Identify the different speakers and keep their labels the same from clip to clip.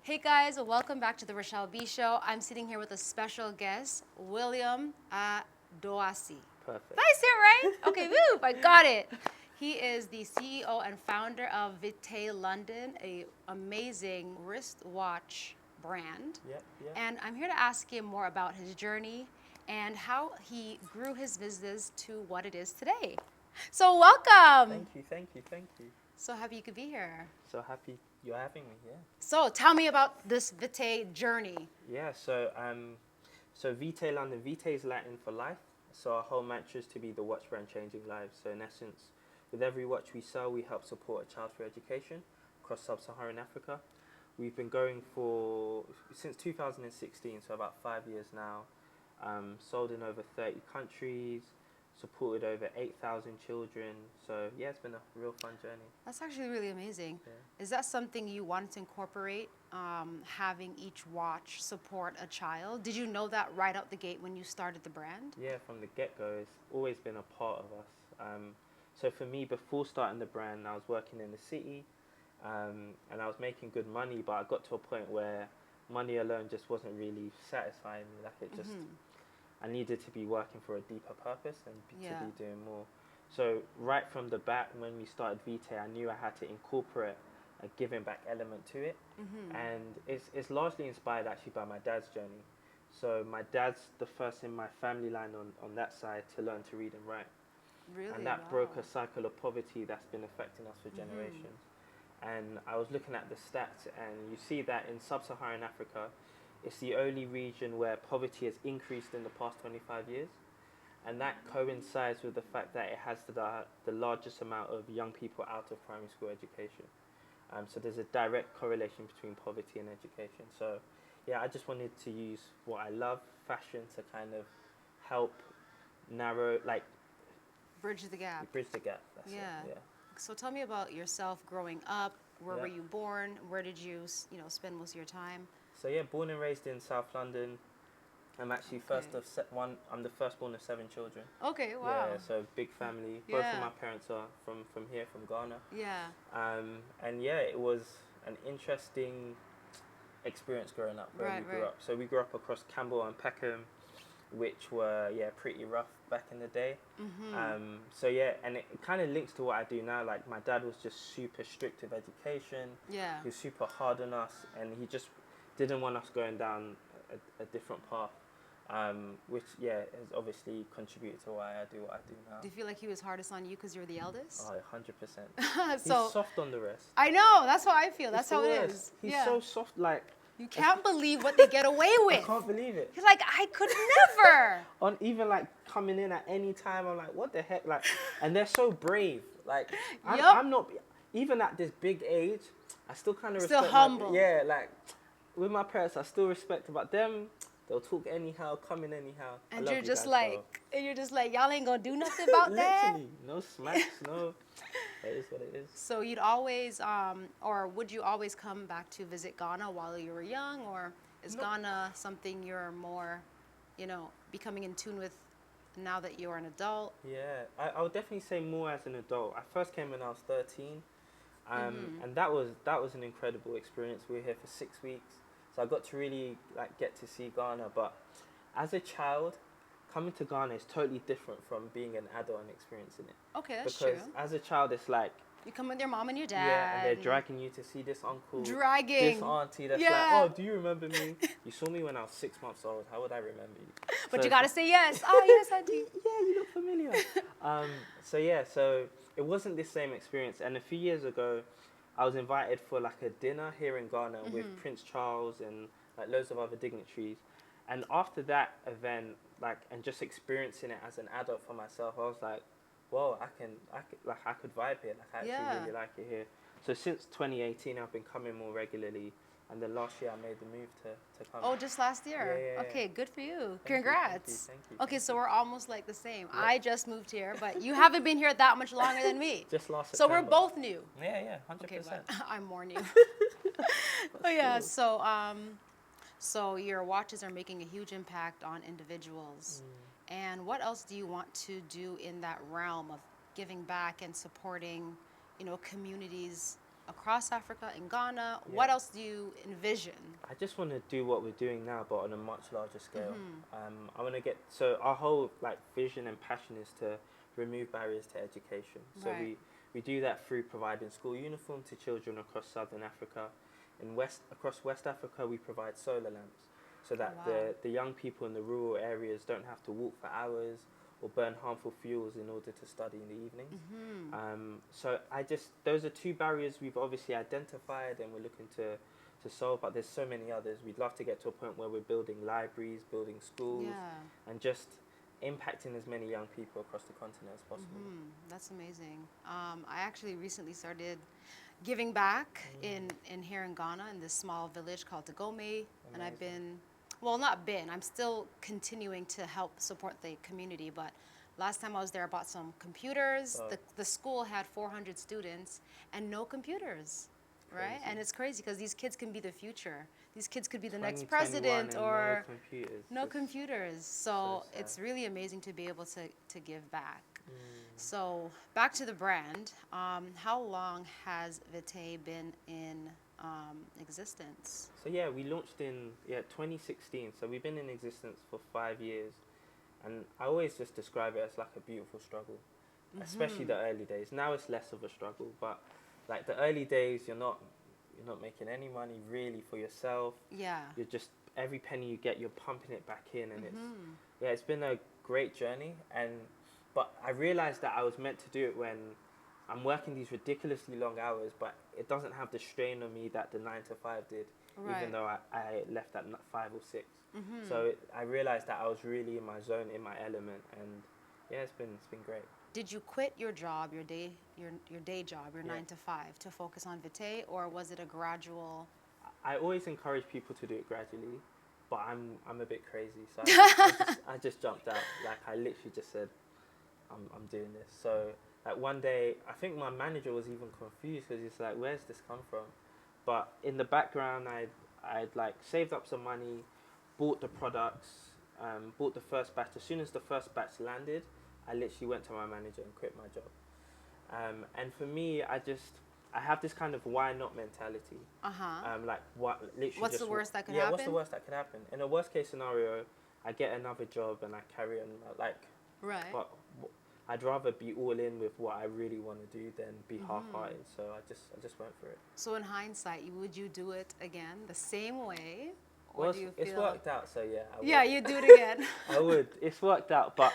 Speaker 1: Hey guys, welcome back to the Rochelle B Show. I'm sitting here with a special guest, William Adoasi. Did
Speaker 2: Perfect.
Speaker 1: I say it right? Okay, woo, I got it. He is the CEO and founder of Vitae London, a amazing wristwatch brand.
Speaker 2: Yep, yep.
Speaker 1: And I'm here to ask him more about his journey and how he grew his business to what it is today. So welcome.
Speaker 2: Thank you, thank you, thank you.
Speaker 1: So happy you could be here.
Speaker 2: So happy you're having me, yeah.
Speaker 1: So tell me about this Vitae journey.
Speaker 2: Yeah, so Vitae London, Vitae is Latin for life. So our whole mantra is to be the watch brand changing lives. So in essence, with every watch we sell, we help support a child through education across sub-Saharan Africa. We've been going since 2016, so about 5 years now. Sold in over 30 countries, supported over 8,000 children. So yeah, it's been a real fun journey.
Speaker 1: That's actually really amazing.
Speaker 2: Yeah.
Speaker 1: Is that something you wanted to incorporate, having each watch support a child? Did you know that right out the gate when you started the brand?
Speaker 2: Yeah, from the get-go, it's always been a part of us. So for me, before starting the brand, I was working in the city, and I was making good money, but I got to a point where money alone just wasn't really satisfying me. Like it just, I needed to be working for a deeper purpose and
Speaker 1: Yeah.
Speaker 2: to be doing more. So right from the back, when we started Vitae, I knew I had to incorporate a giving back element to it, and it's largely inspired actually by my dad's journey. So my dad's the first in my family line on that side to learn to read and write.
Speaker 1: Really?
Speaker 2: And that
Speaker 1: Wow.
Speaker 2: broke a cycle of poverty that's been affecting us for generations. And I was looking at the stats, and you see that in sub-Saharan Africa, it's the only region where poverty has increased in the past 25 years. And that coincides with the fact that it has the largest amount of young people out of primary school education. So there's a direct correlation between poverty and education. So yeah, I just wanted to use what I love, fashion, to kind of help narrow, like,
Speaker 1: Bridge the gap.
Speaker 2: bridge the gap. That's
Speaker 1: Yeah.
Speaker 2: it. Yeah.
Speaker 1: So tell me about yourself growing up. Where
Speaker 2: Yeah.
Speaker 1: were you born? Where did you, spend most of your time?
Speaker 2: So yeah, born and raised in South London. I'm actually first
Speaker 1: Okay.
Speaker 2: of one. I'm the firstborn of 7 children.
Speaker 1: Okay, wow.
Speaker 2: Yeah, so big family. Both
Speaker 1: Yeah.
Speaker 2: of my parents are from here, from Ghana.
Speaker 1: Yeah.
Speaker 2: And yeah, it was an interesting experience growing up where
Speaker 1: Right,
Speaker 2: we grew
Speaker 1: right.
Speaker 2: up. So we grew up across Campbell and Peckham, which were pretty rough back in the day. So yeah, and it kind of links to what I do now. Like my dad was just super strict with education.
Speaker 1: Yeah.
Speaker 2: He was super hard on us, and he just didn't want us going down a different path. Which has obviously contributed to why I do what I do now.
Speaker 1: Do you feel like he was hardest on you because you're the eldest?
Speaker 2: Oh, 100%.
Speaker 1: So
Speaker 2: He's soft on the rest.
Speaker 1: I know, that's how I feel. That's
Speaker 2: It's
Speaker 1: how
Speaker 2: the
Speaker 1: it
Speaker 2: worst.
Speaker 1: is.
Speaker 2: He's
Speaker 1: Yeah.
Speaker 2: so soft, like,
Speaker 1: You can't believe what they get away
Speaker 2: I
Speaker 1: with.
Speaker 2: can't believe it.
Speaker 1: He's like, I could never.
Speaker 2: On even like coming in at any time, I'm like, what the heck? Like, and they're so brave. Like,
Speaker 1: Yup.
Speaker 2: I'm not, even at this big age, I still kind of
Speaker 1: Still
Speaker 2: respect.
Speaker 1: humble.
Speaker 2: Yeah, like, with my parents, I still respect about them. They'll talk anyhow, come in anyhow. I
Speaker 1: And
Speaker 2: love
Speaker 1: you're
Speaker 2: you
Speaker 1: just
Speaker 2: guys,
Speaker 1: like, y'all ain't gonna do nothing about that.
Speaker 2: literally, no smacks, no. It is what it is.
Speaker 1: So you'd always, or would you always come back to visit Ghana while you were young, or is
Speaker 2: No.
Speaker 1: Ghana something you're more, becoming in tune with now that you're an adult?
Speaker 2: Yeah, I would definitely say more as an adult. I first came when I was 13, and that was an incredible experience. We were here for 6 weeks, so I got to really like get to see Ghana. But as a child, coming to Ghana is totally different from being an adult and experiencing it.
Speaker 1: Okay, that's
Speaker 2: Because
Speaker 1: true.
Speaker 2: as a child, it's like,
Speaker 1: You come with your mom and your dad.
Speaker 2: yeah, and they're dragging you to see this uncle,
Speaker 1: Dragging.
Speaker 2: this auntie. That's
Speaker 1: Yeah.
Speaker 2: like, oh, do you remember me? You saw me when I was 6 months old. How would I remember you?
Speaker 1: But
Speaker 2: So
Speaker 1: you gotta say yes. Oh, yes, auntie.
Speaker 2: yeah, you look familiar. So it wasn't the same experience. And a few years ago, I was invited for like a dinner here in Ghana with Prince Charles and like loads of other dignitaries. And after that event, like, and just experiencing it as an adult for myself, I was like, whoa, I could vibe here. Like, I actually
Speaker 1: Yeah.
Speaker 2: really like it here. So since 2018, I've been coming more regularly. And then last year, I made the move to come.
Speaker 1: Oh, just last year.
Speaker 2: Yeah.
Speaker 1: Okay, good for you.
Speaker 2: Thank you,
Speaker 1: Congrats.
Speaker 2: thank you.
Speaker 1: Okay, so we're almost like the same.
Speaker 2: Yeah.
Speaker 1: I just moved here, but you haven't been here that much longer than me.
Speaker 2: Just last
Speaker 1: So we're
Speaker 2: September.
Speaker 1: both new.
Speaker 2: Yeah, 100%.
Speaker 1: Okay, but I'm more new. Oh yeah, so your watches are making a huge impact on individuals. And what else do you want to do in that realm of giving back and supporting, communities across Africa, in Ghana?
Speaker 2: Yeah.
Speaker 1: What else do you envision?
Speaker 2: I just want to do what we're doing now, but on a much larger scale. I want to get, so our whole like vision and passion is to remove barriers to education. So
Speaker 1: Right.
Speaker 2: we do that through providing school uniform to children across Southern Africa. Across West Africa, we provide solar lamps so that
Speaker 1: Oh, wow.
Speaker 2: the young people in the rural areas don't have to walk for hours or burn harmful fuels in order to study in the evenings. So those are two barriers we've obviously identified and we're looking to solve, but there's so many others. We'd love to get to a point where we're building libraries, building schools,
Speaker 1: Yeah.
Speaker 2: and just impacting as many young people across the continent as possible.
Speaker 1: That's amazing. I actually recently started giving back in here in Ghana in this small village called Dagome, and I've been, well, not been. I'm still continuing to help support the community, but last time I was there, I bought some computers.
Speaker 2: Oh.
Speaker 1: The school had 400 students and no computers, right?
Speaker 2: Crazy.
Speaker 1: And it's crazy because these kids can be the future. These kids could be the next
Speaker 2: 2021
Speaker 1: president
Speaker 2: and
Speaker 1: or
Speaker 2: no computers.
Speaker 1: no
Speaker 2: It's
Speaker 1: computers. So
Speaker 2: so sad.
Speaker 1: it's really amazing to be able to give back. So back to the brand. How long has Vitae been in existence?
Speaker 2: So yeah, we launched in 2016. So we've been in existence for 5 years, and I always just describe it as like a beautiful struggle, especially the early days. Now it's less of a struggle, but like the early days, you're not making any money really for yourself.
Speaker 1: Yeah.
Speaker 2: You're just every penny you get, you're pumping it back in, and it's been a great journey. But I realized that I was meant to do it when I'm working these ridiculously long hours, but it doesn't have the strain on me that the 9 to 5 did,
Speaker 1: Right.
Speaker 2: even though I left at 5 or 6. So I realized that I was really in my zone, in my element, and yeah, it's been great.
Speaker 1: Did you quit your job, your day job, your
Speaker 2: Yeah.
Speaker 1: 9 to 5, to focus on Vitae, or was it a gradual?
Speaker 2: I always encourage people to do it gradually, but I'm a bit crazy, so I just jumped out. Like I literally just said, I'm doing this. So like one day, I think my manager was even confused because he's like, "Where's this come from?" But in the background, I'd like saved up some money, bought the products, bought the first batch. As soon as the first batch landed, I literally went to my manager and quit my job. And for me, I have this kind of why not mentality. Like what literally.
Speaker 1: What's
Speaker 2: just
Speaker 1: the worst that could
Speaker 2: Yeah,
Speaker 1: happen?
Speaker 2: what's the worst that could happen? In a worst case scenario, I get another job and I carry on like.
Speaker 1: Right.
Speaker 2: But I'd rather be all in with what I really want to do than be half-hearted. So I just went for it.
Speaker 1: So in hindsight, would you do it again the same way, or
Speaker 2: Well,
Speaker 1: do you
Speaker 2: it's
Speaker 1: feel?
Speaker 2: worked out, so yeah. I
Speaker 1: Yeah,
Speaker 2: would.
Speaker 1: you do it again.
Speaker 2: I would. It's worked out, but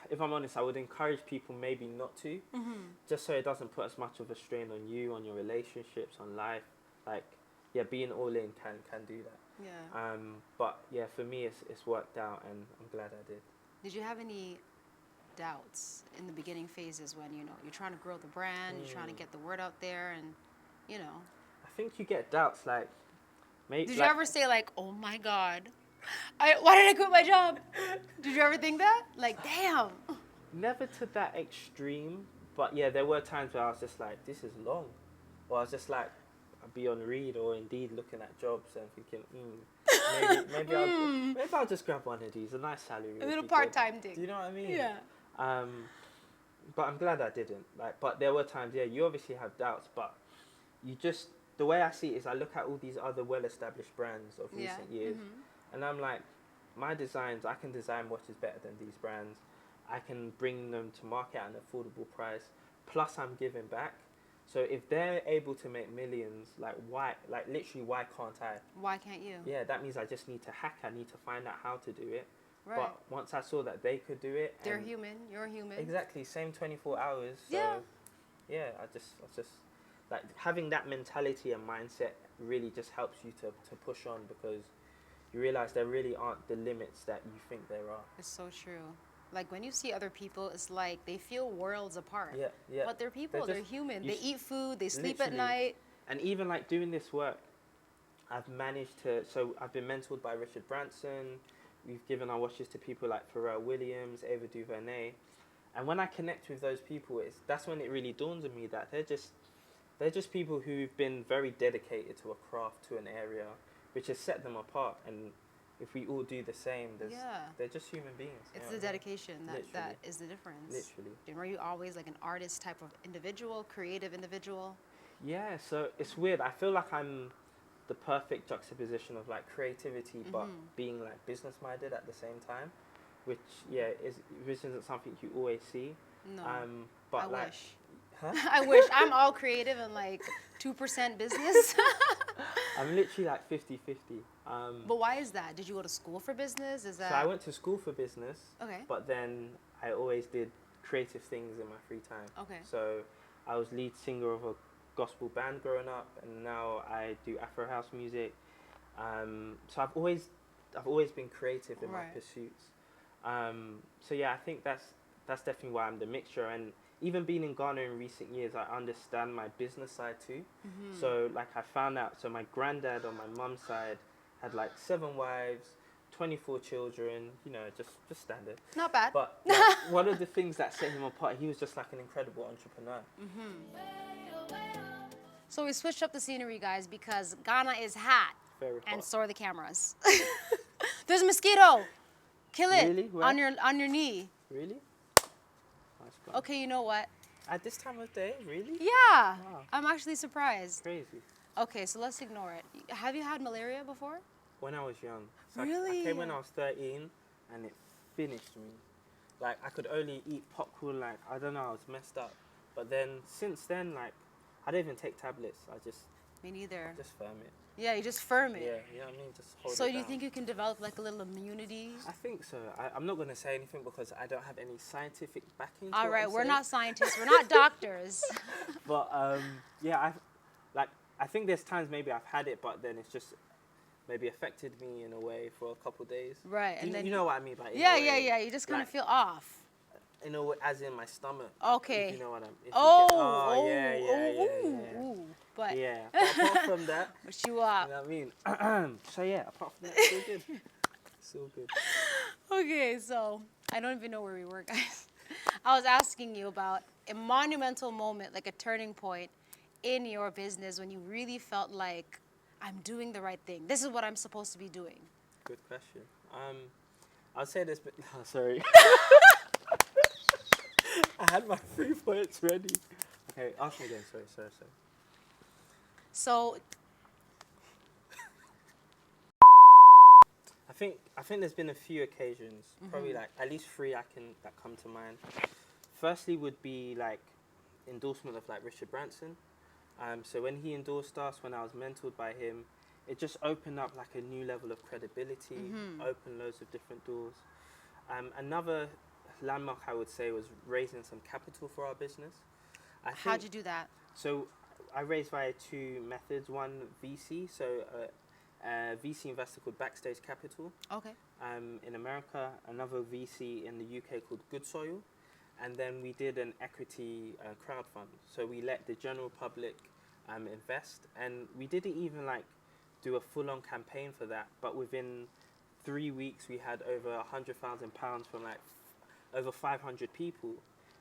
Speaker 2: if I'm honest, I would encourage people maybe not to, just so it doesn't put as much of a strain on you, on your relationships, on life. Like, yeah, being all in can do that.
Speaker 1: Yeah.
Speaker 2: But yeah, for me, it's worked out, and I'm glad I did.
Speaker 1: Did you have any doubts in the beginning phases when you're trying to grow the brand, you're trying to get the word out there, and
Speaker 2: I think you get doubts like, maybe.
Speaker 1: Did you ever say like, "Oh my God, why did I quit my job?" Did you ever think that? Like, damn.
Speaker 2: Never to that extreme, but yeah, there were times where I was just like, this is long. Or I was just like, I'd be on Reed or Indeed looking at jobs and thinking, maybe I'll just grab one of these, a nice salary.
Speaker 1: A little
Speaker 2: would be
Speaker 1: part-time
Speaker 2: good.
Speaker 1: thing.
Speaker 2: Do you know what I mean?
Speaker 1: Yeah.
Speaker 2: But I'm glad I didn't. But there were times, yeah, you obviously have doubts, but the way I see it is I look at all these other well-established brands of recent years, and I'm like, my designs, I can design watches better than these brands. I can bring them to market at an affordable price. Plus, I'm giving back. So if they're able to make millions, why can't I?
Speaker 1: Why can't you?
Speaker 2: Yeah, that means I just need to hack. I need to find out how to do it.
Speaker 1: Right.
Speaker 2: But once I saw that they could do it,
Speaker 1: They're human. You're human.
Speaker 2: exactly, same 24 hours. So
Speaker 1: Yeah.
Speaker 2: yeah, I just like having that mentality and mindset really just helps you to push on, because you realize there really aren't the limits that you think there are.
Speaker 1: It's so true. Like when you see other people, it's like they feel worlds apart.
Speaker 2: Yeah, yeah.
Speaker 1: But they're people. They're human. They eat food. They sleep at
Speaker 2: literally.
Speaker 1: night.
Speaker 2: And even like doing this work, I've managed to. So I've been mentored by Richard Branson. We've given our watches to people like Pharrell Williams, Ava DuVernay, and when I connect with those people, that's when it really dawns on me that they're just people who've been very dedicated to a craft, to an area, which has set them apart. And if we all do the same, they're just human beings.
Speaker 1: It's the dedication that
Speaker 2: Literally.
Speaker 1: is the difference.
Speaker 2: Literally.
Speaker 1: And were you always like an artist type of individual, creative individual?
Speaker 2: Yeah, so it's weird. I feel like I'm the perfect juxtaposition of like creativity, but being like business minded at the same time, which which isn't something you always see.
Speaker 1: No,
Speaker 2: But
Speaker 1: I
Speaker 2: like,
Speaker 1: wish.
Speaker 2: huh?
Speaker 1: I wish. I'm all creative and like 2% business.
Speaker 2: I'm literally like 50-50.
Speaker 1: But why is that? Did you go to school for business? Is
Speaker 2: So I
Speaker 1: that
Speaker 2: went to school for business,
Speaker 1: okay?
Speaker 2: but then I always did creative things in my free time.
Speaker 1: Okay.
Speaker 2: So I was lead singer of a gospel band growing up, and now I do Afro house music. So I've always been creative in my
Speaker 1: Right.
Speaker 2: pursuits. So yeah, I think that's definitely why I'm the mixture. And even being in Ghana in recent years, I understand my business side too. So like I found out, so my granddad on my mum's side had like 7 wives, 24 children, you know, just standard.
Speaker 1: Not bad.
Speaker 2: But like, one of the things that set him apart, he was just like an incredible entrepreneur.
Speaker 1: So we switched up the scenery, guys, because Ghana is hot,
Speaker 2: Very
Speaker 1: and
Speaker 2: hot.
Speaker 1: so are the cameras. There's a mosquito. Kill it.
Speaker 2: Really? Where?
Speaker 1: On your knee.
Speaker 2: Really? That's gone.
Speaker 1: Okay, you know what?
Speaker 2: At this time of day, really?
Speaker 1: Yeah.
Speaker 2: Wow.
Speaker 1: I'm actually surprised.
Speaker 2: Crazy.
Speaker 1: Okay, so let's ignore it. Have you had malaria before?
Speaker 2: When I was young. So
Speaker 1: Really?
Speaker 2: I came when I was 13 and it finished me. Like I could only eat popcorn, like I don't know, I was messed up. But then since then, like I don't even take tablets. I just
Speaker 1: Me neither.
Speaker 2: firm it.
Speaker 1: Yeah, you just firm
Speaker 2: Yeah,
Speaker 1: it.
Speaker 2: you know what I mean? Just hold
Speaker 1: So
Speaker 2: it
Speaker 1: do you
Speaker 2: down.
Speaker 1: think you can develop like a little immunity?
Speaker 2: I think so. I'm not going to say anything because I don't have any scientific backing. to
Speaker 1: All
Speaker 2: what
Speaker 1: right,
Speaker 2: I'm
Speaker 1: we're
Speaker 2: saying.
Speaker 1: not scientists. We're not doctors.
Speaker 2: But yeah, I think there's times maybe I've had it, but then it's just maybe affected me in a way for a couple of days.
Speaker 1: Right, and
Speaker 2: you,
Speaker 1: then
Speaker 2: you know what I mean by in a
Speaker 1: Yeah.
Speaker 2: way,
Speaker 1: You just kind of
Speaker 2: like,
Speaker 1: feel off.
Speaker 2: in a way, as in my stomach.
Speaker 1: Okay.
Speaker 2: If you know what I'm. If
Speaker 1: Oh,
Speaker 2: you get, yeah.
Speaker 1: ooh. But
Speaker 2: Yeah. But apart from that,
Speaker 1: but you
Speaker 2: you know what I mean. So yeah, apart from that, it's all good. It's all good.
Speaker 1: Okay, so I don't even know where we were, guys. I was asking you about a monumental moment, like a turning point in your business when you really felt like I'm doing the right thing. This is what I'm supposed to be doing.
Speaker 2: Good question. I'll say this, but sorry. I had my 3 points ready. Okay, ask me again. Sorry.
Speaker 1: So
Speaker 2: I think there's been a few occasions, probably like at least 3 that come to mind. Firstly would be like endorsement of like Richard Branson. So when he endorsed us, when I was mentored by him, it just opened up like a new level of credibility, opened loads of different doors. Another landmark I would say was raising some capital for our business.
Speaker 1: how'd you do that?
Speaker 2: So I raised via 2 methods. One VC, so a VC investor called Backstage Capital
Speaker 1: Okay.
Speaker 2: in America, another VC in the UK called Good Soil, and then we did an equity crowdfund. So we let the general public invest, and we didn't even like do a full-on campaign for that, but within 3 weeks we had over £100,000 from like over 500 people.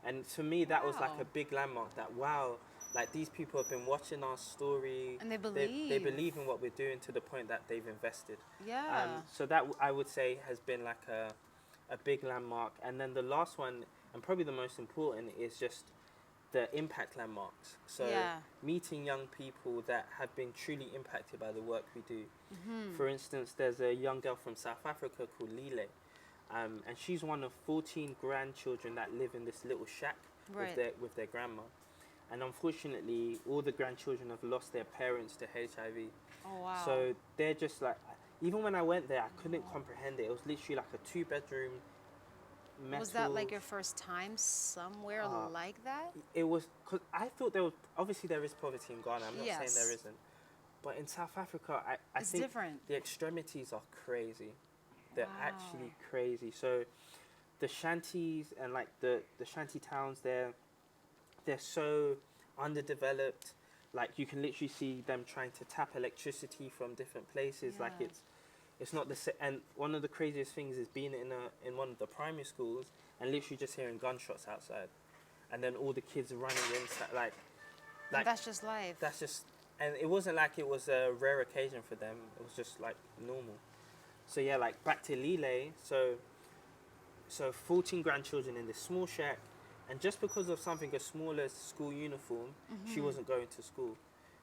Speaker 2: And to me, that was like
Speaker 1: Wow.
Speaker 2: a big landmark that, wow, like these people have been watching our story.
Speaker 1: And they
Speaker 2: They
Speaker 1: believe.
Speaker 2: believe in what we're doing to the point that they've invested.
Speaker 1: Yeah.
Speaker 2: So that I would say has been like a big landmark. And then the last one, and probably the most important, is just the impact landmarks. So
Speaker 1: Yeah.
Speaker 2: meeting young people that have been truly impacted by the work we do. For instance, there's a young girl from South Africa called Lile. And she's one of 14 grandchildren that live in this little shack
Speaker 1: Right.
Speaker 2: with their grandma. And unfortunately, all the grandchildren have lost their parents to HIV.
Speaker 1: Oh wow.
Speaker 2: So they're just like, even when I went there, I couldn't comprehend it. It was literally like a 2-bedroom metal.
Speaker 1: Was that like your first time somewhere like that?
Speaker 2: It was, because I thought obviously there is poverty in Ghana. I'm not
Speaker 1: Yes.
Speaker 2: saying there isn't. But in South Africa, I
Speaker 1: It's
Speaker 2: think
Speaker 1: different.
Speaker 2: the extremities are crazy. They're
Speaker 1: Wow.
Speaker 2: actually crazy. So the shanties and like the shanty towns there, they're so underdeveloped. Like you can literally see them trying to tap electricity from different places. Like
Speaker 1: Yeah.
Speaker 2: it's not the same. And one of the craziest things is being in one of the primary schools and literally just hearing gunshots outside, and then all the kids running inside. Like
Speaker 1: And that's just life.
Speaker 2: that's just, and it wasn't like it was a rare occasion for them. It was just like normal. So yeah, like back to Lile. So 14 grandchildren in this small shack, and just because of something as small as school uniform, she wasn't going to school.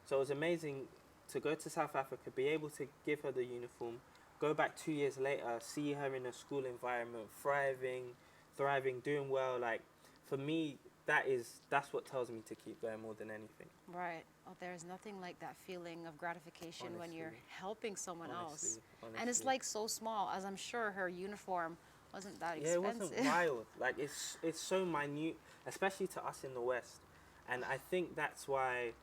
Speaker 2: So it was amazing to go to South Africa, be able to give her the uniform, go back 2 years later, see her in a school environment, thriving, doing well. Like, for me, that's what tells me to keep going more than anything.
Speaker 1: Right. Oh, there's nothing like that feeling of gratification when you're helping someone else. And it's like so small, as I'm sure her uniform wasn't that expensive.
Speaker 2: Yeah, it wasn't wild. Like, it's so minute, especially to us in the West. And I think that's why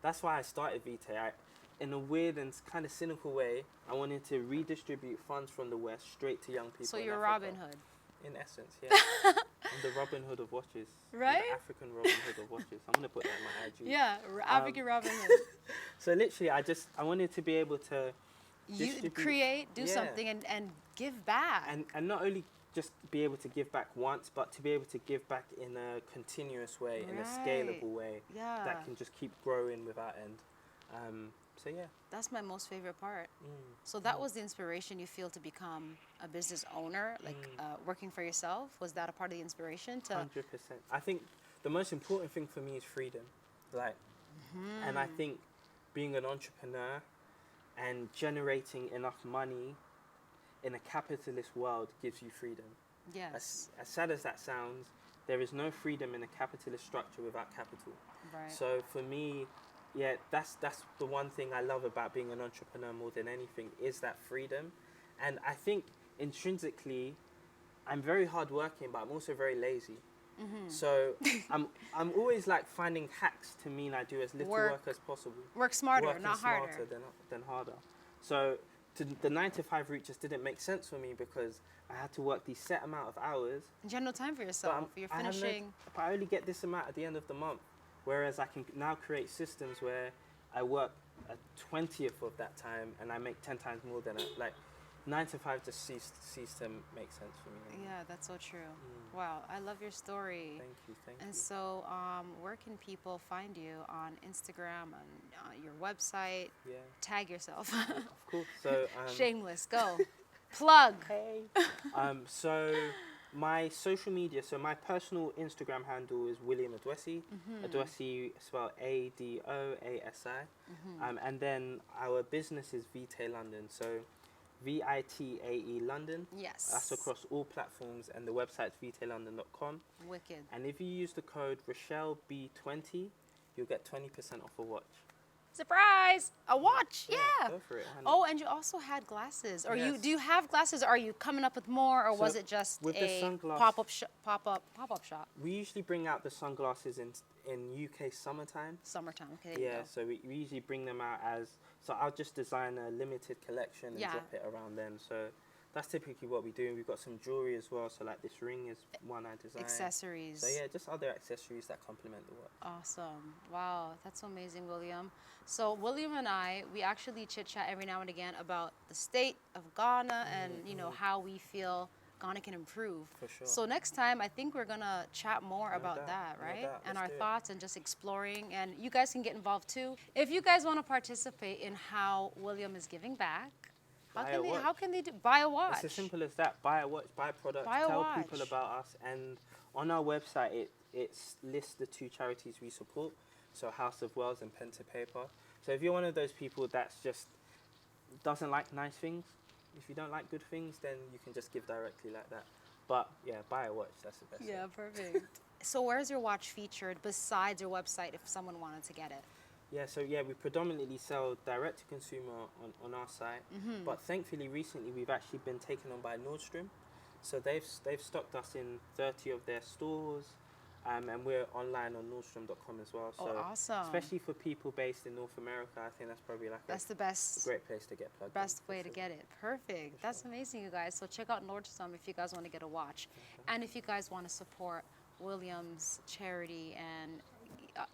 Speaker 2: I started Vitae. In a weird and kind of cynical way, I wanted to redistribute funds from the West straight to young people.
Speaker 1: So
Speaker 2: in
Speaker 1: you're
Speaker 2: Africa.
Speaker 1: Robin Hood.
Speaker 2: In essence, yeah. I'm the Robin Hood of watches.
Speaker 1: Right?
Speaker 2: I'm the African Robin Hood of watches. I'm going to put that in my IG.
Speaker 1: Yeah, African Robin Hood.
Speaker 2: So literally, I wanted to be able to
Speaker 1: do something and give back.
Speaker 2: And not only just be able to give back once, but to be able to give back in a continuous way, in a scalable way that can just keep growing without end. So yeah.
Speaker 1: That's my most favorite part. So that was the inspiration you feel to become a business owner, like working for yourself? Was that a part of the inspiration?
Speaker 2: 100%. I think the most important thing for me is freedom. Like, and I think being an entrepreneur and generating enough money in a capitalist world gives you freedom.
Speaker 1: Yes.
Speaker 2: As sad as that sounds, there is no freedom in a capitalist structure without capital.
Speaker 1: Right.
Speaker 2: So for me, yeah, that's the one thing I love about being an entrepreneur more than anything is that freedom. And I think intrinsically, I'm very hardworking, but I'm also very lazy. So I'm always like finding hacks to mean I do as little work as possible.
Speaker 1: Work smarter, not harder.
Speaker 2: Than harder. So the 9 to 5 route just didn't make sense for me because I had to work these set amount of hours.
Speaker 1: And you have no time for yourself. You're finishing.
Speaker 2: But I only get this amount at the end of the month. Whereas I can now create systems where I work a 20th of that time and I make 10 times more than like 9 to 5 just ceased to make sense for me.
Speaker 1: Yeah, that's so true. Wow, I love your story.
Speaker 2: Thank you.
Speaker 1: And so, where can people find you on Instagram and your website?
Speaker 2: Yeah.
Speaker 1: Tag yourself.
Speaker 2: Of course. So
Speaker 1: shameless. Go. Plug.
Speaker 2: Hey. So my social media. So my personal Instagram handle is William Adoasi. Adoasi spelled Adoasi. And then our business is Vitae London. So Vitae London.
Speaker 1: Yes.
Speaker 2: That's across all platforms, and the website's vitaelondon.com.
Speaker 1: Wicked.
Speaker 2: And if you use the code Rochelle B20, you'll get 20% off a watch.
Speaker 1: Surprise! A watch, yeah.
Speaker 2: Go for it, honey.
Speaker 1: Oh, and you also had glasses. Or
Speaker 2: Yes.
Speaker 1: do you have glasses? Or are you coming up with more, or was it just a pop-up shop?
Speaker 2: We usually bring out the sunglasses in UK summertime.
Speaker 1: Summertime, okay.
Speaker 2: Yeah, so we usually bring them out so I'll just design a limited collection and drop it around then. So that's typically what we do. We've got some jewelry as well. So like this ring is one I designed.
Speaker 1: Accessories.
Speaker 2: So yeah, just other accessories that complement the watch.
Speaker 1: Awesome. Wow, that's amazing, William. So William and we actually chit-chat every now and again about the state of Ghana and, how we feel Ghana can improve.
Speaker 2: For sure.
Speaker 1: So next time, I think we're going to chat more about that, right?
Speaker 2: No doubt.
Speaker 1: And
Speaker 2: Let's
Speaker 1: our
Speaker 2: do
Speaker 1: thoughts and just exploring. And you guys can get involved too. If you guys want to participate in how William is giving back, how can they buy a watch?
Speaker 2: It's as simple as that. Buy a watch, buy a product, tell people about us. And on our website, it lists the 2 charities we support. So House of Wells and Pen to Paper. So if you're one of those people that's just doesn't like nice things, if you don't like good things, then you can just give directly like that. But yeah, buy a watch, that's the best.
Speaker 1: Yeah, perfect. So where's your watch featured besides your website if someone wanted to get it?
Speaker 2: Yeah, we predominantly sell direct to consumer on our site. But thankfully recently we've actually been taken on by Nordstrom. So they've stocked us in 30 of their stores. And we're online on Nordstrom.com as well. So
Speaker 1: awesome.
Speaker 2: Especially for people based in North America, I think that's probably
Speaker 1: the best,
Speaker 2: a great place to get plugged
Speaker 1: best way to get it. Perfect. That's amazing, you guys. So check out Nordstrom if you guys want to get a watch. And if you guys want to support William's charity and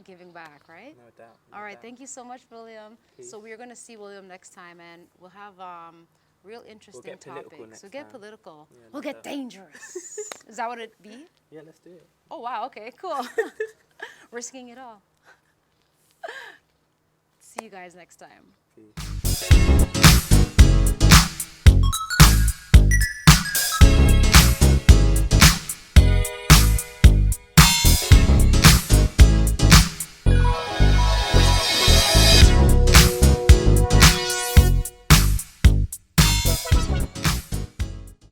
Speaker 1: giving back, right?
Speaker 2: No doubt.
Speaker 1: All right. Thank you so much, William.
Speaker 2: Peace.
Speaker 1: So we're going to see William next time, and we'll have real interesting topics.
Speaker 2: So
Speaker 1: get political.
Speaker 2: Yeah,
Speaker 1: we'll get dangerous. Is that what it'd be?
Speaker 2: Yeah, let's do it.
Speaker 1: Oh, wow. Okay, cool. Risking it all. See you guys next time.
Speaker 2: Peace.